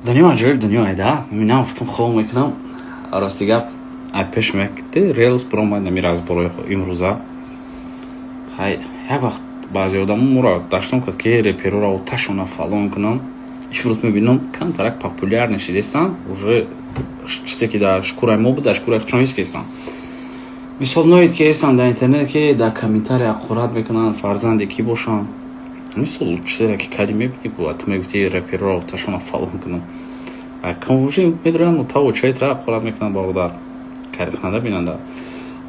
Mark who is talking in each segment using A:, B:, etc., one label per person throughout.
A: Dünyo acayip dünyaydı ha. Mina uftun xoğum eknam. Arası gap. Ay peşmekti. Reels promayda biraz boroy imruza. Hay ya vaqt bazı odamın murad daştım ki reperura o taşına falan kunam. İşvrut мебинам контракт популярнейший дестан уже чистоки да шкурай мобу да шкурай чонис кестан. Мисол ноид ки эсан да интернет ки да комментария қурат мекунан фарзанди ки бошам. Мисол чизера ки кади мебини бувад мегути реперura ташона фалон кунам. А кам уже медран таво чайтра қурат мекунан бавдар. Карихнада бинанда.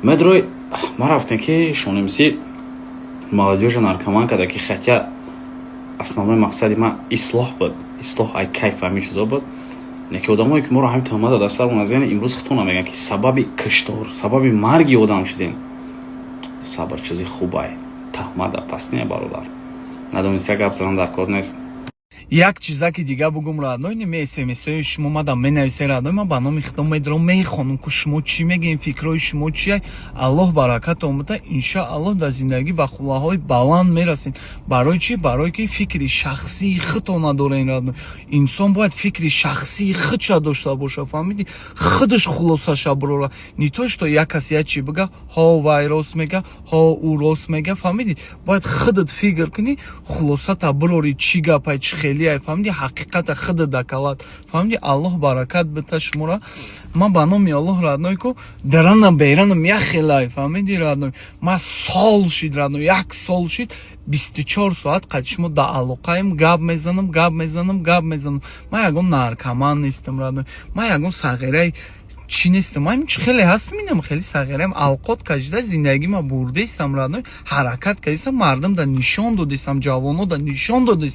A: Медрой марафтен ки шонимси молодежь наркоманка да ки хотя основной мақсади ман ислоҳ буд. ислоҳ ай кайф ҳамин чизо буд. Неки одамое ки моро ҳамин таҳмат дада сармон аз яъне имрӯз хитона мегӯянд ки сабаби киштор сабаби марги одам шудем. Сабр чизи хубай. Таҳмада пас не бародар. Надониста гап задан дар кор нест.
B: як чизаки дига бугум раъдной смсои шумо мадам менависе раъдной ма ба номи хитом медирам мехонам ку шумо чӣ мегӯем фикрҳои шумо чие. аллоҳ баракатон буда иншоаллоҳ дар зиндагӣ ба хулаҳои баланд мерасед. барои чӣ? барое ки фикри шахсии худтона дорен раъдной. инсон бояд фикри шахсии худша дошта боша, фаҳмидӣ? худаш хулосаша бирора, не то что як кас як чӣ бига ҳо вай рост мега ҳо ӯ рост мега, фаҳмидӣ? бояд худат фикр кунӣ, хулосата бирори чӣ гапай чӣ хелияй, фаҳмидӣ? ҳақиқата худат дакалат, фаҳмидӣ? аллоҳ баракат бита шумора. ман ба номи аллоҳ раъдной ку даранам беранам яхелай, фаҳмидӣ раъдной? ман сол шид раъдной, як сол шид 24 соат қад шумо да алоқаем гап мезанам. ман ягон наркоман нестам раъдной, ман ягон сағираи чӣ нестам. ман чӣ хеле ҳастам, инам хеле сағираам алқот кашида зиндагима бурдестам раъдной, ҳаракат кардистам, мардам да нишон додистам, ҷавоно да нишон додистам.